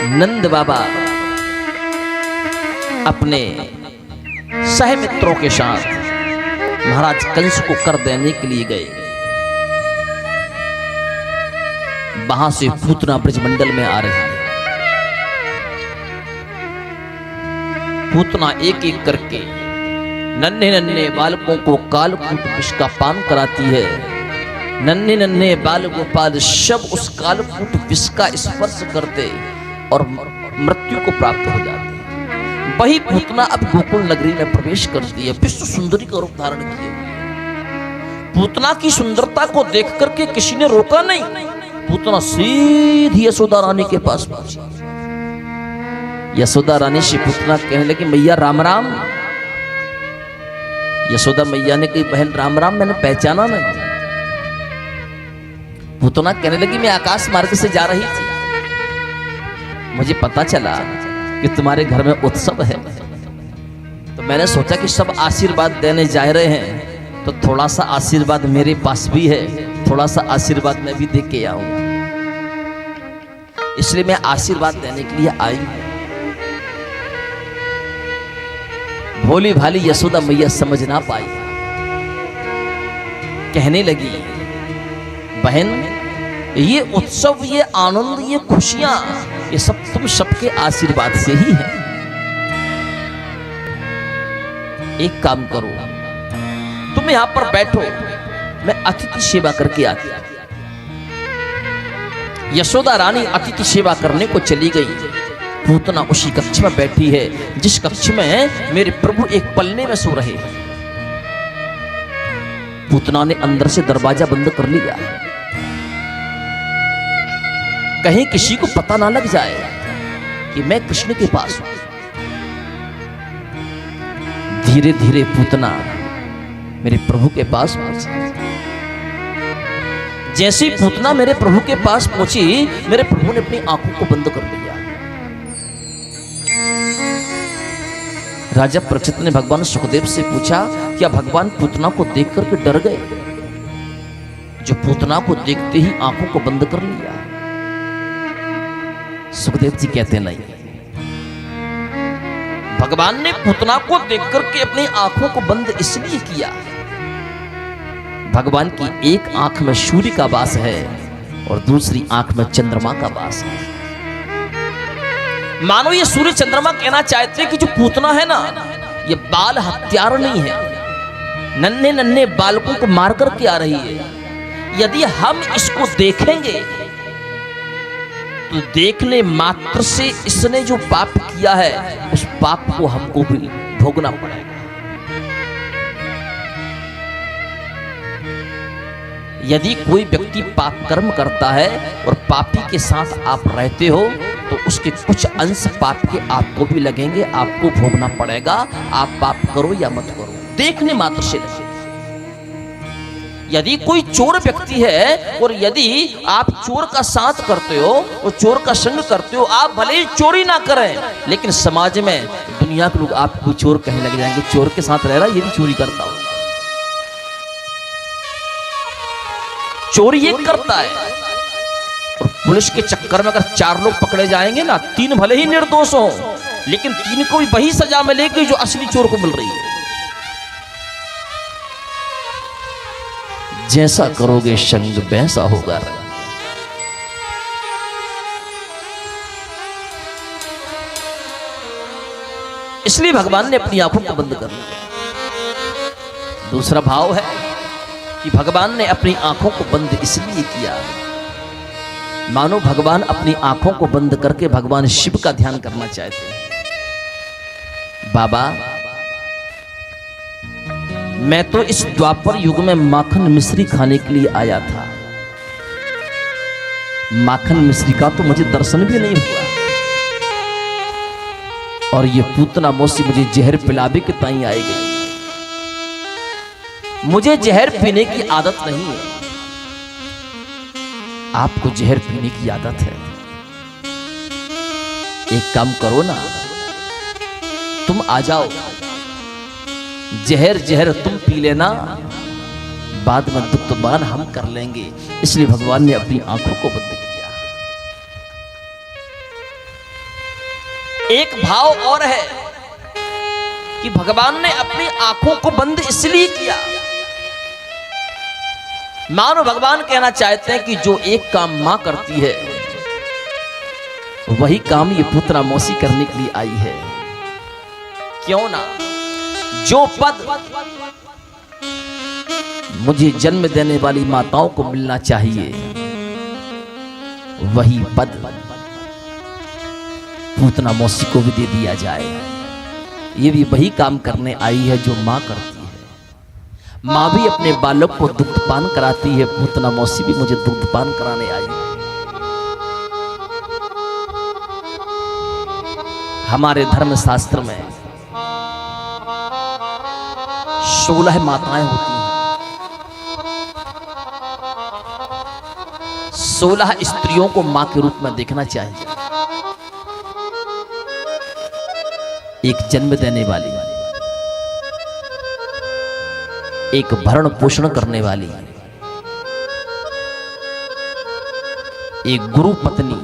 नंद बाबा अपने सहमित्रों के साथ महाराज कंस को कर देने के लिए गए। वहां से पूतना ब्रजमंडल में आ रही है। पूतना एक एक करके नन्हे नन्हे बालकों को कालकूट विष का पान कराती है। नन्हे नन्हे बाल गोपाल सब उस कालकूट विष का स्पर्श करते और मृत्यु को प्राप्त हो जाते। वही पूतना अब गोकुल नगरी में प्रवेश करती है। विश्व सुंदरी का रूप धारण किए। पूतना की सुंदरता को देख करके किसी ने रोका नहीं। पूतना सीधी यशोदा रानी के पास पहुंची। यशोदा रानी से पूतना कहने लगी, मैया राम राम। यशोदा मैया ने कही, बहन राम राम, मैंने पहचाना नहीं। पूतना कहने लगी, मैं आकाश मार्ग से जा रही थी, मुझे पता चला कि तुम्हारे घर में उत्सव है, तो मैंने सोचा कि सब आशीर्वाद देने जा रहे हैं, तो थोड़ा सा आशीर्वाद मेरे पास भी है, थोड़ा सा आशीर्वाद मैं भी दे के आऊं, इसलिए मैं आशीर्वाद देने के लिए आई हूं। भोली भाली यशोदा मैया समझ ना पाई। कहने लगी, बहन ये उत्सव, ये आनंद, ये खुशियां, ये सब तुम सबके आशीर्वाद से ही है। एक काम करो, तुम यहां पर बैठो, मैं अतिथि सेवा करके आती। यशोदा रानी अतिथि सेवा करने को चली गई। पूतना उसी कक्ष में बैठी है जिस कक्ष में मेरे प्रभु एक पलने में सो रहे हैं। पूतना ने अंदर से दरवाजा बंद कर लिया, कहीं किसी को पता ना लग जाए कि मैं कृष्ण के पास हूं। धीरे धीरे पूतना मेरे प्रभु के पास पहुंची। जैसी पूतना मेरे प्रभु के पास पहुंची, मेरे प्रभु ने अपनी आंखों को बंद कर लिया। राजा प्रचित ने भगवान सुखदेव से पूछा, क्या भगवान पूतना को देख करके डर गए, जो पूतना को देखते ही आंखों को बंद कर लिया? सुखदेव जी कहते नहीं, भगवान ने पूतना को देख करके अपनी आंखों को बंद इसलिए किया, भगवान की एक आंख में सूर्य का वास है और दूसरी आंख में चंद्रमा का वास है। मानो ये सूर्य चंद्रमा कहना चाहते हैं कि जो पूतना है ना, ये बाल हत्यारा नहीं है, नन्हे नन्हे बालकों को मार करके आ रही है। यदि हम इसको देखेंगे तो देखने मात्र से इसने जो पाप किया है, उस पाप को हमको भी भोगना पड़ेगा। यदि कोई व्यक्ति पाप कर्म करता है और पापी के साथ आप रहते हो, तो उसके कुछ अंश पाप के आपको भी लगेंगे, आपको भोगना पड़ेगा। आप पाप करो या मत करो, देखने मात्र से लगे। यदि कोई चोर व्यक्ति है और यदि आप चोर का साथ करते हो और चोर का संग करते हो, आप भले ही चोरी ना करें, लेकिन समाज में दुनिया के लोग आपको चोर कहने लग जाएंगे, चोर के साथ रह रहा है, ये भी चोरी करता हो। चोरी ये करता है, और पुलिस के चक्कर में अगर 4 लोग पकड़े जाएंगे ना, 3 भले ही निर्दोष हो, लेकिन 3 को भी वही सजा मिलेगी जो असली चोर को मिल रही है। जैसा करोगे संग वैसा होगा। इसलिए भगवान ने अपनी आंखों को बंद कर लिया। दूसरा भाव है कि भगवान ने अपनी आंखों को बंद इसलिए किया, मानो भगवान अपनी आंखों को बंद करके भगवान शिव का ध्यान करना चाहते हैं। बाबा, मैं तो इस द्वापर युग में माखन मिश्री खाने के लिए आया था, माखन मिश्री का तो मुझे दर्शन भी नहीं हुआ, और ये पूतना मौसी मुझे जहर पिलावे के ताई आई गई। मुझे जहर पीने की आदत नहीं है, आपको जहर पीने की आदत है। एक काम करो ना, तुम आ जाओ, जहर जहर तुम पी लेना, बाद में दुख तो मान हम कर लेंगे। इसलिए भगवान ने अपनी आंखों को बंद किया। एक भाव और है कि भगवान ने अपनी आंखों को बंद इसलिए किया, मानो भगवान कहना चाहते हैं कि जो एक काम मां करती है वही काम ये पुत्रा मौसी करने के लिए आई है। क्यों ना, जो पद मुझे जन्म देने वाली माताओं को मिलना चाहिए वही पद पूतना मौसी को भी दे दिया जाए। ये भी वही काम करने आई है जो मां करती है। मां भी अपने बालक को दुग्धपान कराती है, पूतना मौसी भी मुझे दुग्धपान कराने आई है। हमारे धर्म शास्त्र में 16 माताएं होती हैं, 16 स्त्रियों को मां के रूप में देखना चाहिए। एक जन्म देने वाली, एक भरण पोषण करने वाली, एक गुरु पत्नी,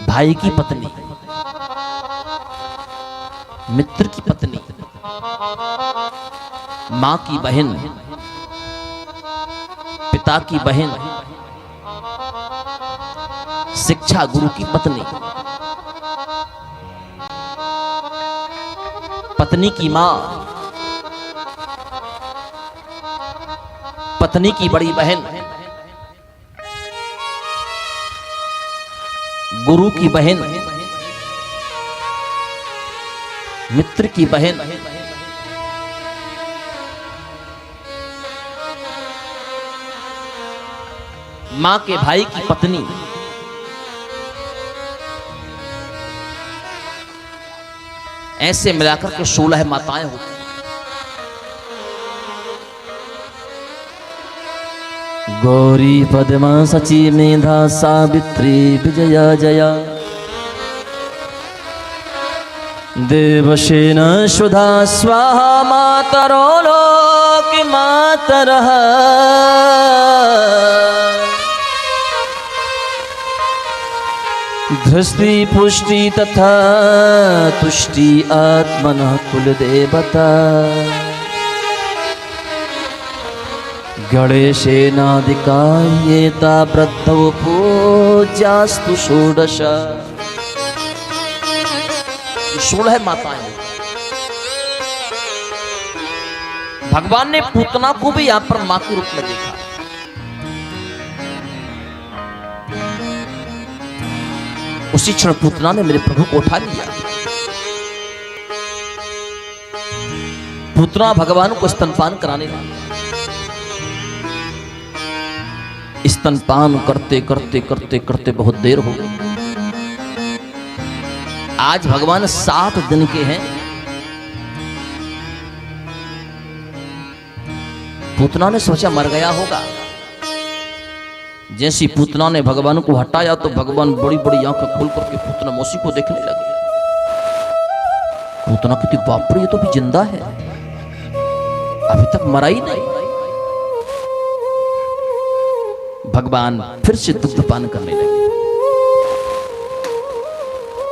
भाई की पत्नी, मित्र की पत्नी, मां की बहन, पिता की बहन, शिक्षा गुरु की पत्नी, पत्नी की मां, पत्नी की बड़ी बहन, गुरु की बहन, मित्र की बहन, मां के भाई की पत्नी, ऐसे मिलाकर के 16 माताएं होती हैं। गौरी पद्मा सची मेधा सावित्री विजया जया देवसेन सुधा स्वाहा मातरो लोक मातरः धृष्टि पुष्टि तथा तुष्टि आत्मनः कुलदेवता गणेशेनादिकार्येता वृद्धौ पूज्यास्तु षोडश। 16 माताएं। भगवान ने पूतना को भी यहां पर मां के रूप में देखा। उसी क्षण पूतना ने मेरे प्रभु को उठा लिया। पूतना भगवान को स्तनपान कराने लगा। स्तनपान करते करते करते करते बहुत देर हो गई। आज भगवान 7 दिन के हैं। पूतना ने सोचा मर गया होगा। जैसी पूतना ने भगवान को हटाया तो भगवान बड़ी बड़ी आंखें खोल करके पूतना मौसी को देखने लगे। पूतना कहती बाप रे, ये तो भी जिंदा है, अभी तक मरा ही नहीं। भगवान फिर से दुग्धपान करने लगे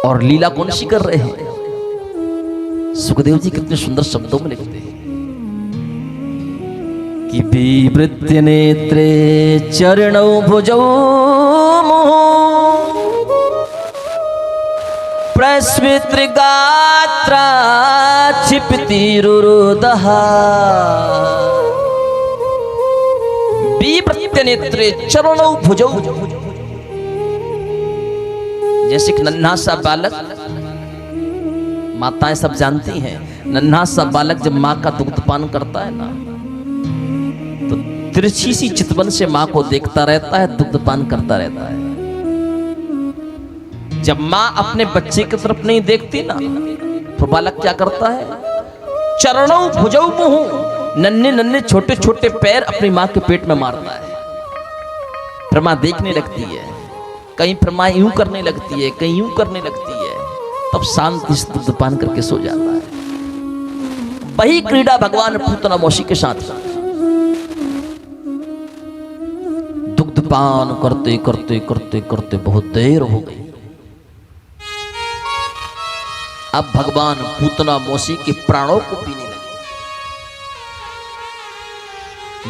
और लीला कौन सी कर रहे हैं। सुखदेव जी कितने सुंदर शब्दों में लिखते हैं कि विवृत्य नेत्रे चरणौ भुजौ प्रस्मित्र गात्रा क्षिपति रुरुदः विवृत्य नेत्रे चरणौ भुजौ। जैसे कि नन्हा सा बालक, माताएं सब जानती हैं, नन्हा सा बालक जब मां का दुग्धपान करता है ना तो तिरछी सी चितवन से मां को देखता रहता है, दुग्धपान करता रहता है। जब मां अपने बच्चे की तरफ नहीं देखती ना तो बालक क्या करता है, चरणों भुजौ मुंह, नन्हे नन्हे छोटे छोटे पैर अपनी मां के पेट में मारता है। फिर मां देखने लगती है, कहीं फिर मां यूं करने लगती है, कहीं यूं करने लगती है, तब शांति से दुग्धपान करके सो जाता है। वही क्रीड़ा भगवान पूतना मौसी के साथ दुग्धपान करते करते करते करते बहुत देर हो गई। अब भगवान पूतना मौसी के प्राणों को पीने लगे।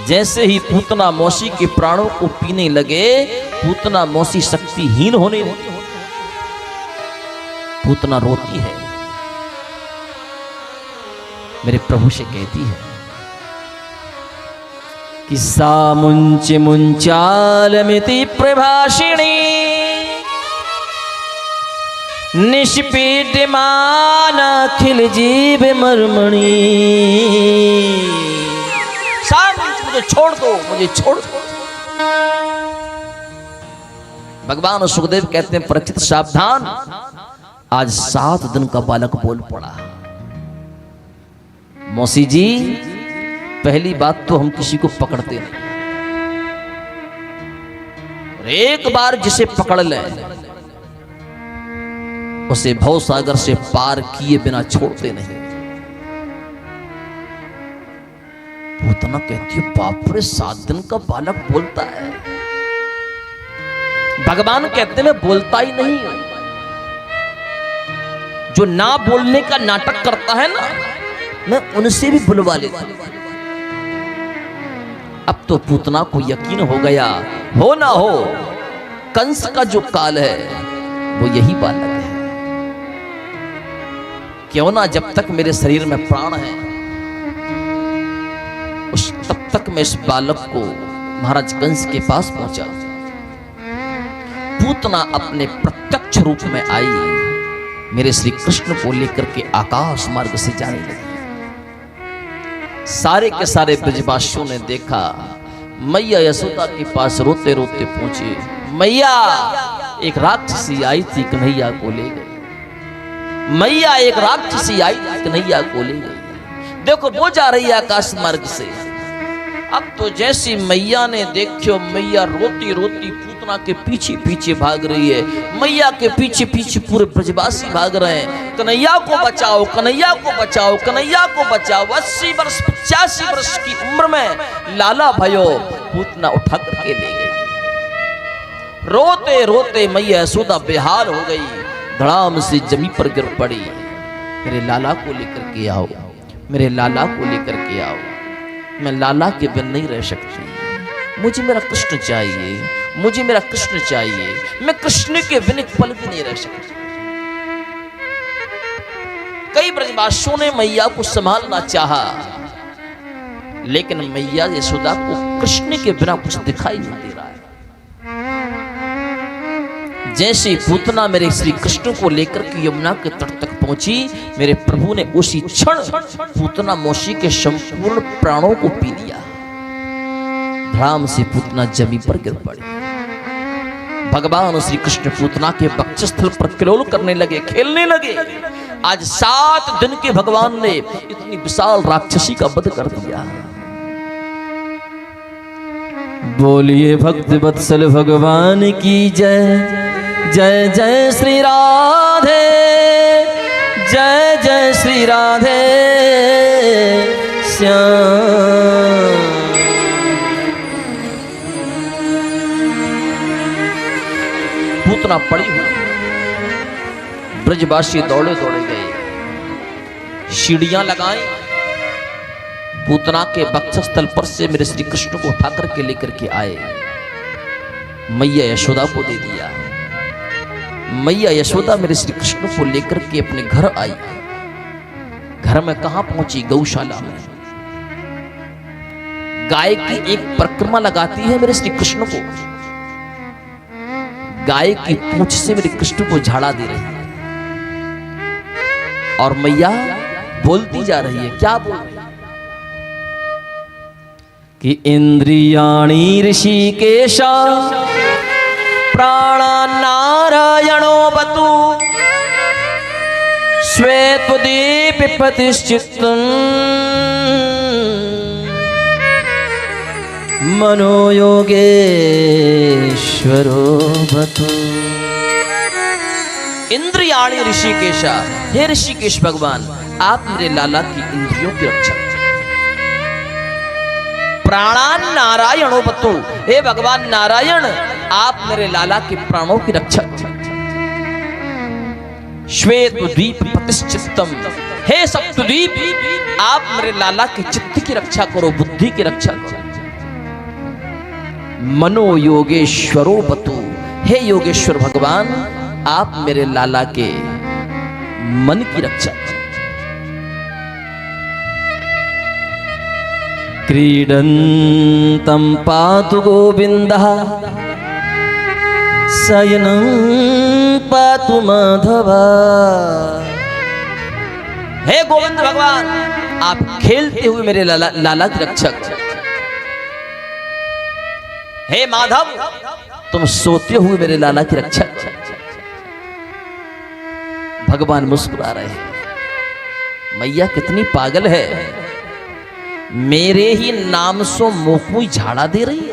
जैसे ही पूतना मौसी के प्राणों को पीने लगे, पूतना मौसी शक्तिहीन होने लगी। पूतना रोती है, मेरे प्रभु से कहती है कि सा मुंच मुंचालमिति प्रभाषिणी निष्पीड्यमान अखिल जीव मर्मणि। मुझे छोड़ दो, मुझे छोड़ दो। भगवान सुखदेव कहते हैं परीक्षित सावधान, आज 7 दिन का बालक बोल पड़ा। मौसी जी, पहली बात तो हम किसी को पकड़ते नहीं, और एक बार जिसे पकड़ लें उसे भव सागर से पार किए बिना छोड़ते नहीं। पूतना कहती है बाप रे, 7 दिन का बालक बोलता है। भगवान कहते मैं बोलता ही नहीं हूं। जो ना बोलने का नाटक करता है ना, मैं उनसे भी बुलवा लेता हूं। अब तो पूतना को यकीन हो गया, हो ना हो कंस का जो काल है वो यही बालक है। क्यों ना जब तक मेरे शरीर में प्राण है तब तक मैं इस बालक को महाराज कंस के पास पहुंचा। पूतना अपने प्रत्यक्ष रूप में आई, मेरे श्री कृष्ण को लेकर के आकाश मार्ग से जाने लगी। सारे के सारे ब्रजवासियों ने देखा, मैया यशोदा के पास रोते रोते पहुंचे। मैया, एक राक्षसी आई थी, कन्हैया को ले गई। मैया, एक राक्षसी आई थी, कन्हैया को ले गई। देखो वो जा रही है आकाश मार्ग से। अब तो जैसी मैया ने देखो, मैया रोती रोती पूतना के पीछे पीछे भाग रही है। मैया के पीछे पीछे पूरे ब्रजवासी भाग रहे हैं, कन्हैया को बचाओ, कन्हैया को बचाओ, कन्हैया को बचाओ। 80 वर्ष 85 वर्ष की उम्र में लाला भयो पूतना उठा करके ले गई। रोते रोते मैया यशोदा बेहाल हो गई, धड़ाम से जमीन पर गिर पड़ी। मेरे लाला को लेकर के आओ, मेरे लाला को लेकर के आओ। मैं लाला के बिन नहीं रह सकती, मुझे मेरा कृष्ण चाहिए, मुझे मेरा कृष्ण चाहिए। मैं कृष्ण के बिन एक पल भी नहीं रह सकती। कई ब्रजवासियों ने मैया को संभालना चाहा, लेकिन मैया यशोदा को कृष्ण के बिना कुछ दिखाई नहीं दे रहा है। जैसे पूतना मेरे श्री कृष्ण को लेकर के यमुना के तट तक पहुंची, मेरे प्रभु ने उसी क्षण पूतना मौसी के संपूर्ण प्राणों को पी लिया। धड़ाम से पूतना जमीन पर गिर पड़ी। भगवान श्री कृष्ण पूतना के वक्षस्थल पर किलोल करने लगे, खेलने लगे। आज 7 दिन के भगवान ने इतनी विशाल राक्षसी का वध कर दिया। बोलिए भक्त वत्सल भगवान की जय। जय जय श्री राधे, जय जय श्री राधे श्याम। पूतना पड़ी हुई, ब्रजवासी दौड़े दौड़े गए, सीढ़ियां लगाई। पूतना के वक्षस्थल पर से मेरे श्री कृष्ण को उठा करके लेकर के आए, मैया यशोदा को दे दिया। मैया यशोदा मेरे श्री कृष्ण को लेकर के अपने घर आई। घर में कहां पहुंची? गौशाला में। गाय की एक परिक्रमा लगाती है मेरे श्री कृष्ण को। गाय की पूंछ से मेरे कृष्ण को झाड़ा दे रही है, और मैया बोलती जा रही है। क्या बोल रही है? कि इंद्रियाणि ऋषिकेशा प्राणा नारायणो बतु श्वेतदीप प्रतिष्ठितम् मनोयोगेश्वरो बतु। इंद्रियाणि ऋषिकेशा, हे ऋषिकेश भगवान, आप मेरे लाला की इंद्रियों की रक्षा। प्राणान नारायणो बतु, हे भगवान नारायण, आप मेरे लाला के प्राणों की रक्षा। श्वेत द्वीप प्रतिष्ठितम, हे सप्तद्वीप आप मेरे लाला के चित्त की रक्षा करो, बुद्धि की रक्षा करो। मनो योगेश्वरो बतु, हे योगेश्वर भगवान आप मेरे लाला के मन की रक्षा करो। क्रीडन्तं पातु गोविंदः शयनं पातु माधवा, हे गोविंद भगवान आप खेलते हुए मेरे लाला की रक्षा करो। हे माधव तुम सोते हुए मेरे लाला की रक्षा करो। भगवान मुस्कुरा रहे हैं, मैया कितनी पागल है, मेरे ही नाम सो मुंह झाड़ा दे रही है।